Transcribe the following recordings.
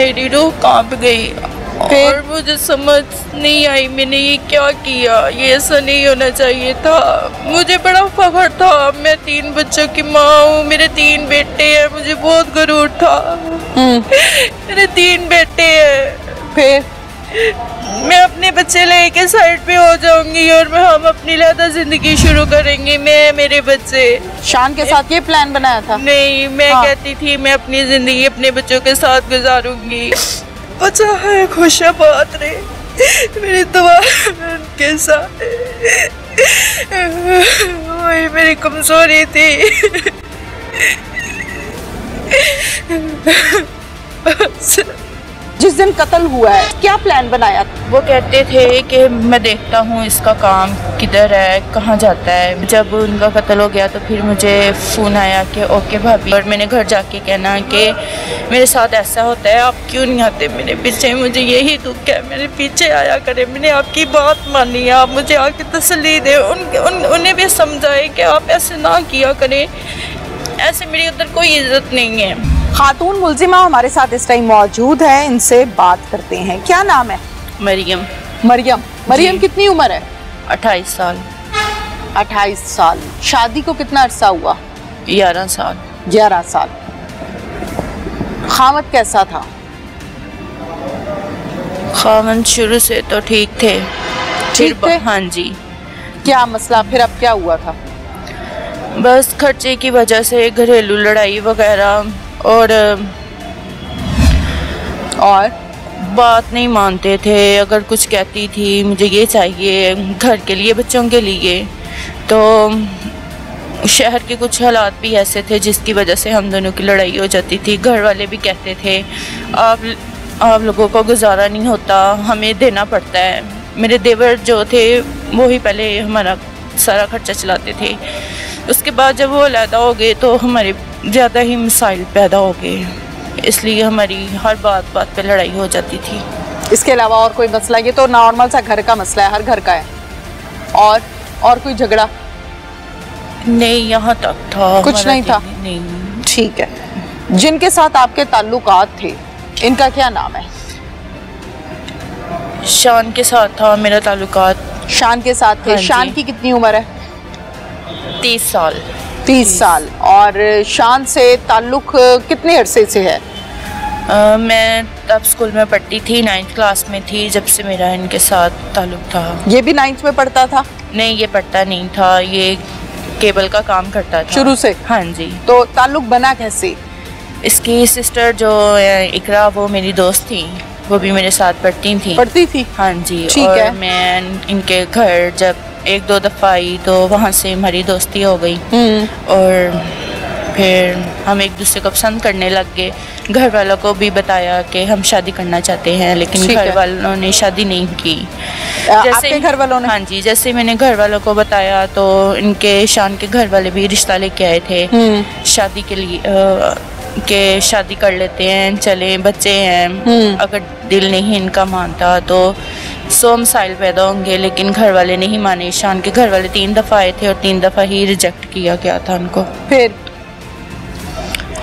मेरी रूह कांप गई और मुझे समझ नहीं आई मैंने ये क्या किया। ये ऐसा नहीं होना चाहिए था। मुझे बड़ा फख्र था, मैं 3 बच्चों की माँ हूँ, मेरे 3 बेटे हैं, मुझे बहुत गरूर था। मेरे 3 बेटे हैं। फिर मैं अपने बच्चे लेके साइड पे हो जाऊंगी और हम अपनी अलग जिंदगी शुरू करेंगे, मैं मेरे बच्चे। शान के साथ ये प्लान बनाया था? नहीं, मैं कहती थी मैं अपनी जिंदगी अपने बच्चों के साथ गुजारूंगी। अच्छा है खुशाबाद रहे, मेरी दुआ उनके साथ। वही मेरी कमजोरी थी। जिस दिन कत्ल हुआ है क्या प्लान बनाया? वो कहते थे कि मैं देखता हूँ इसका काम किधर है, कहाँ जाता है। जब उनका कत्ल हो गया तो फिर मुझे फ़ोन आया कि ओके भाभी, और मैंने घर जाके कहना कि मेरे साथ ऐसा होता है, आप क्यों नहीं आते मेरे पीछे, मुझे यही दुख है, मेरे पीछे आया करें। मैंने आपकी बात मानी, आप मुझे आके तसल्ली दें। उन्हें भी समझाए कि आप ऐसे ना किया करें, ऐसे मेरी उधर कोई इज्जत नहीं है। खातून मुलजिमा हमारे साथ इस टाइम मौजूद है, इनसे बात करते हैं। क्या नाम है? मरियम। मरियम, मरियम कितनी उम्र है? 28 साल। 28 साल। शादी को कितना अरसा हुआ? 11 साल। 11 साल। खामद कैसा था? खामद शुरू से तो ठीक थे। ठीक थे? हाँ जी। क्या मसला फिर अब क्या हुआ था? बस खर्चे की वजह से घरेलू लड़ाई वगैरह, और बात नहीं मानते थे। अगर कुछ कहती थी मुझे ये चाहिए घर के लिए, बच्चों के लिए, तो शहर के कुछ हालात भी ऐसे थे जिसकी वजह से हम दोनों की लड़ाई हो जाती थी। घर वाले भी कहते थे आप लोगों को गुजारा नहीं होता, हमें देना पड़ता है। मेरे देवर जो थे वो ही पहले हमारा सारा खर्चा चलाते थे। उसके बाद जब वो अलहदा हो गए तो हमारे ज़्यादा ही मसाइल पैदा हो गए, इसलिए हमारी हर बात पे लड़ाई हो जाती थी। इसके अलावा और कोई मसला? ये तो नॉर्मल सा घर का मसला है, हर घर का है। और कोई झगड़ा? नहीं, यहाँ तक था। कुछ नहीं था? नहीं। ठीक है। जिनके साथ आपके ताल्लुकात थे इनका क्या नाम है? शान के साथ था मेरा ताल्लुकात। शान के साथ थे। हाँ, शान की कितनी उम्र है? 30 साल। 30 साल। और शान से ताल्लुक कितने अरसे से है? मैं तब स्कूल में पढ़ती थी, 9th क्लास में थी जब से मेरा इनके साथ ताल्लुक था। ये भी 9th में पढ़ता था? नहीं, ये पढ़ता नहीं था, ये केबल का काम करता था शुरू से। हाँ जी। तो ताल्लुक बना कैसे? इसकी सिस्टर जो इकरा, वो मेरी दोस्त थी, वो भी मेरे साथ पढ़ती थी। हाँ जी। और है। मैं इनके घर जब 1-2 दफ़ा आई तो वहाँ से हमारी दोस्ती हो गई और फिर हम एक दूसरे को पसंद करने लग गए। घर वालों को भी बताया कि हम शादी करना चाहते हैं, लेकिन घर वालों ने शादी नहीं की। आपके घर वालों ने? हाँ जी। जैसे मैंने घर वालों को बताया तो इनके शान के घर वाले भी रिश्ता लेके आए थे शादी के लिए, के शादी कर लेते हैं, चले, बच्चे हैं। अगर दिल नहीं इनका मानता तो 100 मसाइल पैदा होंगे, लेकिन घर वाले नहीं माने। शान के घर वाले 3 दफ़ा आए थे और 3 दफ़ा ही रिजेक्ट किया गया था उनको। फिर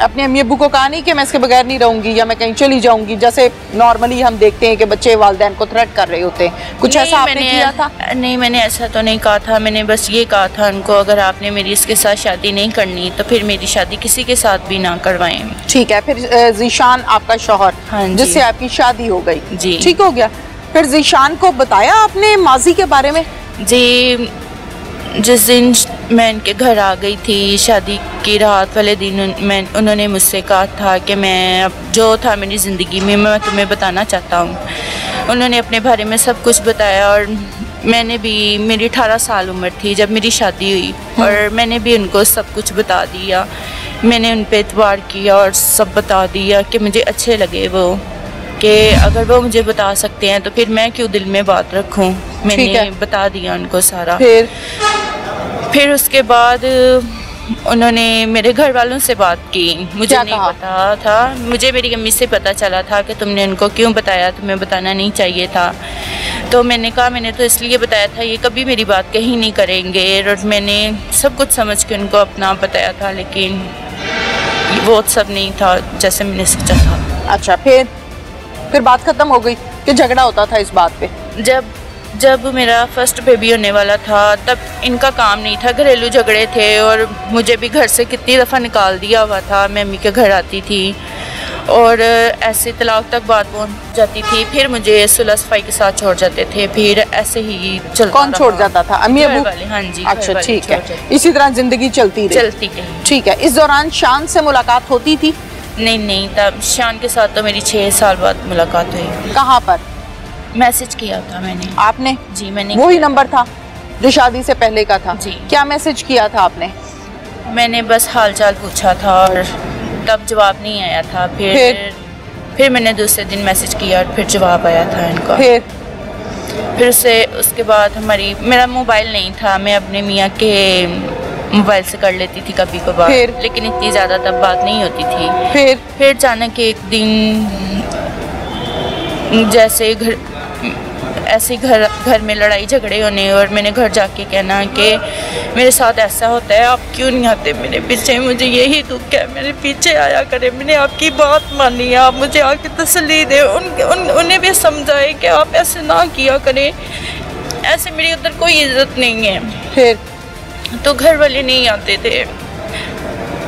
अपने अम्मी अब्बू को कहा नहीं कि मैं इसके बगैर नहीं रहूंगी या मैं कहीं चली जाऊंगी, जैसे नॉर्मली हम देखते हैं कि बच्चे वालिदैन को थ्रेट कर रहे होते हैं, कुछ ऐसा आपने किया था? नहीं, मैंने ऐसा तो नहीं कहा था। मैंने बस ये कहा था उनको, अगर आपने मेरी इसके साथ शादी नहीं करनी तो फिर मेरी शादी किसी के साथ भी ना करवाएं। ठीक है। फिर ज़ीशान आपका शौहर, हाँ, जिससे आपकी शादी हो गई जी, ठीक हो गया। फिर ज़ीशान को बताया आपने माजी के बारे में? जी, जिस दिन मैं इनके घर आ गई थी शादी की रात वाले दिन, उन्होंने मुझसे कहा था कि मैं अब जो था मेरी ज़िंदगी में मैं तुम्हें बताना चाहता हूँ। उन्होंने अपने बारे में सब कुछ बताया और मैंने भी, मेरी 18 साल उम्र थी जब मेरी शादी हुई और मैंने भी उनको सब कुछ बता दिया। मैंने उन पर एतबार किया और सब बता दिया कि मुझे अच्छे लगे वो, कि अगर वो मुझे बता सकते हैं तो फिर मैं क्यों दिल में बात रखूं। मैंने बता दिया उनको सारा। फिर उसके बाद उन्होंने मेरे घर वालों से बात की। मुझे नहीं पता था, मुझे मेरी अम्मी से पता चला था कि तुमने उनको क्यों बताया, तुम्हें बताना नहीं चाहिए था। तो मैंने कहा मैंने तो इसलिए बताया था, ये कभी मेरी बात कहीं नहीं करेंगे, और मैंने सब कुछ समझ के उनको अपना बताया था, लेकिन वो सब नहीं था जैसे मैंने सोचा था। अच्छा, फिर फिर बात खत्म हो गई कि झगड़ा होता था इस बात पे? जब मेरा फर्स्ट बेबी होने वाला था तब इनका काम नहीं था, घरेलू झगड़े थे और मुझे भी घर से कितनी दफ़ा निकाल दिया हुआ था। मैं अम्मी के घर आती थी और ऐसे तलाक तक बात पहुंच जाती थी, फिर मुझे सुलह सफाई के साथ छोड़ जाते थे, फिर ऐसे ही चलता। कौन छोड़ जाता था? अम्मी अबू? हाँ जी। अच्छा ठीक है, इसी तरह जिंदगी चलती रही। ठीक है। इस दौरान शान से मुलाकात होती थी? नहीं, तब शान के साथ तो मेरी 6 साल बाद मुलाकात हुई। कहाँ पर? मैसेज किया था मैंने। आपने? जी मैंने। वही नंबर था जो शादी से पहले का था? जी। क्या मैसेज किया था आपने? मैंने बस हाल चाल पूछा था और तब जवाब नहीं आया था। फिर मैंने दूसरे दिन मैसेज किया और फिर जवाब आया था इनका। फिर उसके बाद मेरा मोबाइल नहीं था, मैं अपने मियाँ के मोबाइल से कर लेती थी कभी कभार, लेकिन इतनी ज़्यादा तब बात नहीं होती थी। फिर अचानक एक दिन जैसे घर में लड़ाई झगड़े होने और मैंने घर जाके कहना कि मेरे साथ ऐसा होता है, आप क्यों नहीं आते मेरे पीछे, मुझे यही दुख है, मेरे पीछे आया करें। मैंने आपकी बात मानी है, आप मुझे आके तसल्ली दें, उन्हें भी समझाए कि आप ऐसे ना किया करें, ऐसे मेरी उधर कोई इज्जत नहीं है। फिर तो घर वाले नहीं आते थे।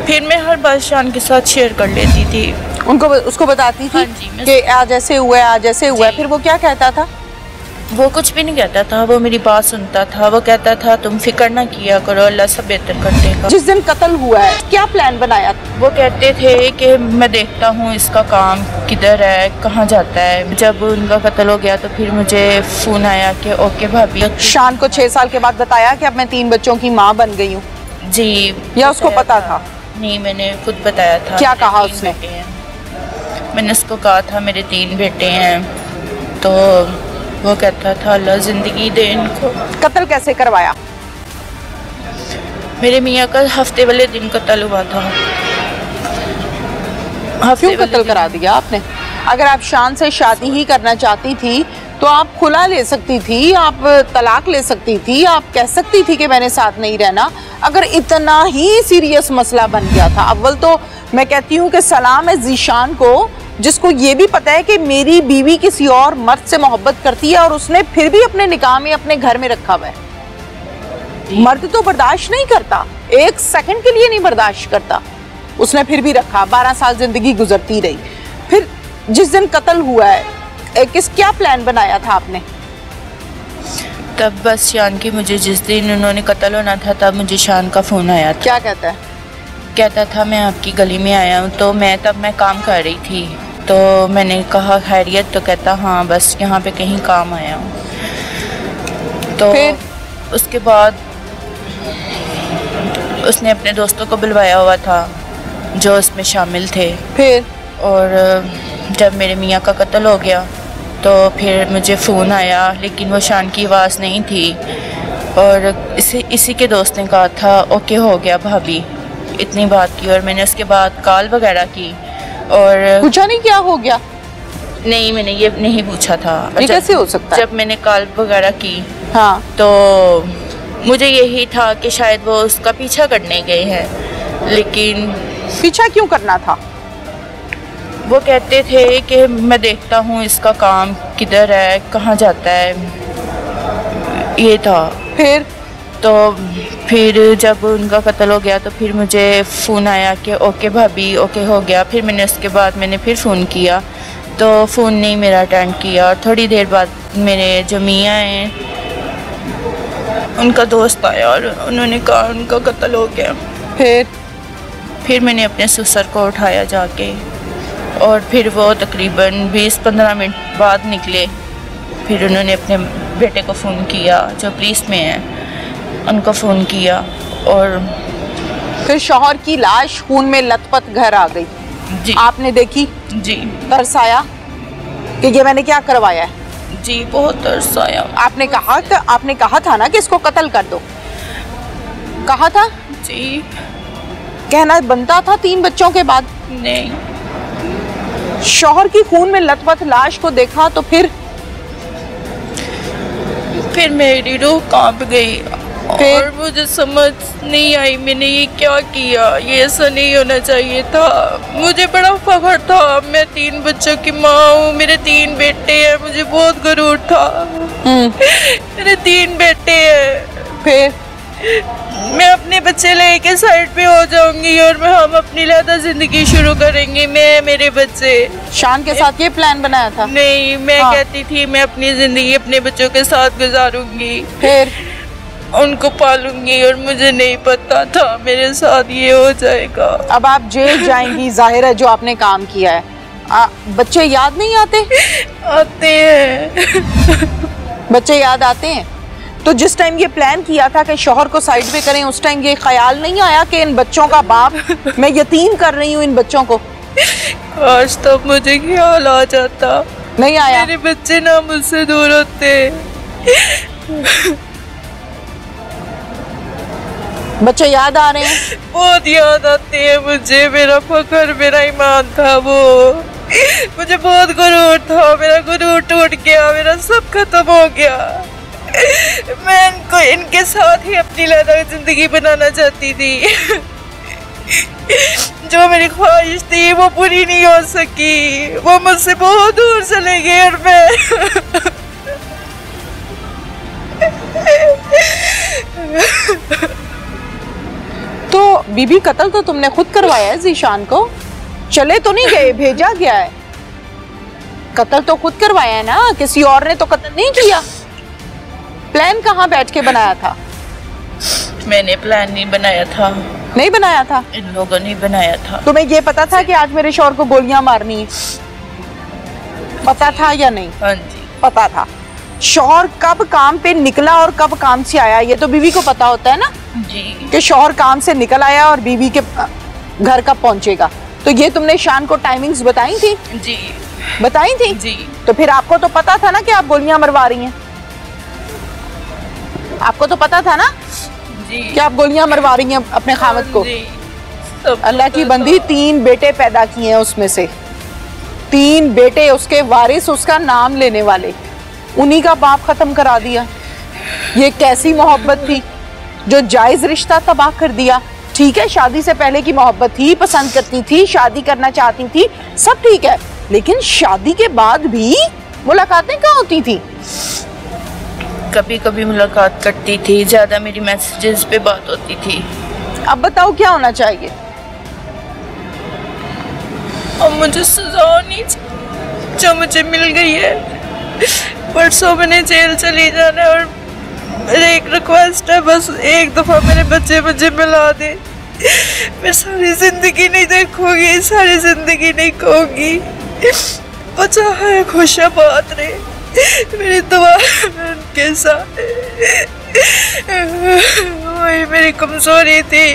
फिर मैं हर बात शान के साथ शेयर कर लेती थी, उसको बताती थी। हाँ जी, कि आज ऐसे हुआ है, आज ऐसे हुआ है। फिर वो क्या कहता था? वो कुछ भी नहीं कहता था, वो मेरी बात सुनता था। वो कहता था तुम फिक्र ना किया करो, अल्लाह सब बेहतर कर देगा। जिस दिन कत्ल हुआ है क्या प्लान बनाया? वो कहते थे कि मैं देखता हूँ इसका काम किधर है, कहाँ जाता है। जब उनका कत्ल हो गया तो फिर मुझे फ़ोन आया कि ओके भाभी। शान को 6 साल के बाद बताया कि अब मैं 3 बच्चों की माँ बन गई हूँ? जी। या उसको पता था? नहीं, मैंने खुद बताया था। क्या कहा उसने? मैंने उसको कहा था मेरे 3 बेटे हैं, तो वो कहता था अल्लाह ज़िंदगी दे इनको। कत्ल कैसे करवाया? मेरे मियाँ का हफ्ते वाले दिन कत्ल हुआ था। क्यों कत्ल करा दिया आपने? अगर आप शान से शादी ही करना चाहती थी तो आप खुला ले सकती थी, आप तलाक ले सकती थी, आप कह सकती थी कि मैंने साथ नहीं रहना। अगर इतना ही सीरियस मसला बन गया था, अव्वल तो मैं कहती हूँ कि सलाम है जीशान को, जिसको ये भी पता है कि मेरी बीवी किसी और मर्द से मोहब्बत करती है और उसने फिर भी अपने निकाह में अपने घर में रखा हुआ है। मर्द तो बर्दाश्त नहीं करता, 1 सेकंड के लिए नहीं बर्दाश्त करता, उसने फिर भी रखा। 12 साल जिंदगी गुजरती रही। फिर जिस दिन कत्ल हुआ है क्या प्लान बनाया था आपने? तब बस शान की मुझे जिस दिन उन्होंने कत्ल होना था तब मुझे शान का फ़ोन आया था। क्या कहता है? कहता था मैं आपकी गली में आया हूँ। तो मैं काम कर रही थी, तो मैंने कहा खैरियत? तो कहता हाँ बस यहाँ पे कहीं काम आया हूँ। तो फिर उसके बाद उसने अपने दोस्तों को बुलवाया हुआ था जो उसमें शामिल थे। फिर और जब मेरे मियाँ का कत्ल हो गया तो फिर मुझे फ़ोन आया, लेकिन वो शान की आवाज़ नहीं थी और इसी के दोस्त ने कहा था ओके हो गया भाभी, इतनी बात की। और मैंने उसके बाद कॉल वगैरह की और पूछा नहीं क्या हो गया? नहीं, मैंने ये नहीं पूछा था। ये कैसे हो सकता है? जब मैंने कॉल वगैरह की हाँ, तो मुझे यही था कि शायद वो उसका पीछा करने गए हैं, लेकिन पीछा क्यों करना था? वो कहते थे कि मैं देखता हूँ इसका काम किधर है, कहाँ जाता है, ये था। फिर जब उनका कत्ल हो गया तो फिर मुझे फ़ोन आया कि ओके भाभी ओके हो गया। फिर मैंने उसके बाद फिर फ़ोन किया तो फ़ोन नहीं मेरा अटेंड किया। और थोड़ी देर बाद मेरे जो मियाँ हैं उनका दोस्त आया और उन्होंने कहा उनका कत्ल हो गया। फिर मैंने अपने ससुर को उठाया जाके और फिर वो तकरीबन 20-15 मिनट बाद निकले। फिर उन्होंने अपने बेटे को फ़ोन किया जो पुलिस में है, उनको फ़ोन किया और फिर शौहर की लाश खून में लथपथ घर आ गई। जी। आपने देखी? जी। तरस आया कि ये मैंने क्या करवाया है? जी, बहुत तरस आया। आपने कहा था ना कि इसको कत्ल कर दो, कहा था? जी। कहना बनता था 3 बच्चों के बाद? नहीं। शौहर की खून में लथपथ लाश को देखा तो फिर मेरी रूह कांप गई। और मुझे समझ नहीं आई मैंने ये क्या किया, ये ऐसा नहीं होना चाहिए था। मुझे बड़ा फख्र था, मैं 3 बच्चों की माँ हूँ, मेरे 3 बेटे हैं, मुझे बहुत गरूर था। मेरे 3 बेटे हैं। फिर मैं अपने बच्चे लेके साइड पे हो जाऊंगी और हम अपनी अलग जिंदगी शुरू करेंगे, मैं मेरे बच्चे। शान के साथ ये प्लान बनाया था? नहीं, मैं कहती थी मैं अपनी जिंदगी अपने बच्चों के साथ गुजारूंगी, फिर उनको पालूंगी, और मुझे नहीं पता था मेरे साथ ये हो जाएगा। अब आप जेल जाएंगी, जाहिर है जो आपने काम किया है। बच्चे याद नहीं आते? आते हैं। बच्चे याद आते हैं। तो जिस टाइम ये प्लान किया था कि शौहर को साइड पे करें, उस टाइम ये ख्याल नहीं आया कि इन बच्चों का बाप मैं यतीम कर रही हूँ इन बच्चों को? आज तो मुझे ख्याल आ जाता। नहीं आया? मेरे बच्चे ना मुझसे दूर होते। बच्चे याद आ रहे हैं? बहुत याद आते हैं मुझे। मेरा फख्र, मेरा ईमान था वो, मुझे बहुत गुरूर था, मेरा गुरूर टूट गया, मेरा सब खत्म हो गया। मैं इनके साथ ही अपनी अलग जिंदगी बनाना चाहती थी। जो मेरी ख्वाहिश थी वो पूरी नहीं हो सकी, वो मुझसे बहुत दूर चले गए और मैं तो बीबी कत्ल तो तुमने खुद करवाया है ज़ीशान को, चले तो नहीं गए, भेजा गया है। कत्ल तो खुद करवाया है ना, किसी और ने तो कत्ल नहीं किया। प्लान कहाँ बैठ के बनाया था? मैंने प्लान नहीं बनाया था। नहीं बनाया था? इन लोगों ने बनाया था। तुम्हें ये पता था कि आज मेरे शौहर को गोलियां मारनी है? पता था या नहीं? हाँ जी, पता था। शौहर कब काम पे निकला और कब काम से आया, ये तो बीवी को पता होता है ना जी, कि शौहर काम से निकल आया और बीवी के घर कब पहुंचेगा। तो ये तुमने शान को टाइमिंग्स बताई थी? जी बताई थी जी। तो फिर आपको तो पता था ना कि आप गोलियां मरवा रही हैं? आपको तो पता था ना जी कि आप गोलियां मरवा रही हैं अपने खामद को? अल्लाह की बंदी, 3 बेटे पैदा किए हैं, उसमें से 3 बेटे उसके वारिस, उसका नाम लेने वाले, उन्हीं का बाप खत्म करा दिया। ये कैसी मोहब्बत थी जो जायज रिश्ता तबाह कर दिया। ठीक है, शादी से पहले की मोहब्बत थी, पसंद करती थी, शादी करना चाहती थी, सब ठीक है, लेकिन शादी के बाद भी मुलाकातें कहाँ होती थी? कभी कभी मुलाकात करती थी, ज्यादा मेरी मैसेजेस पे बात होती थी। अब बताओ क्या होना चाहिए? अब मुझे सजा होनी जो मुझे मिल गई है। परसों मैंने जेल चली जाना है और मेरी एक रिक्वेस्ट है, बस एक दफा मेरे बच्चे मुझे मिला दे। मैं सारी जिंदगी नहीं देखूंगी, सारी जिंदगी नहीं कहूंगी। बचा है खुशाबाद रहे, मेरी दुआ उनके साथ। वही मेरी कमजोरी थी।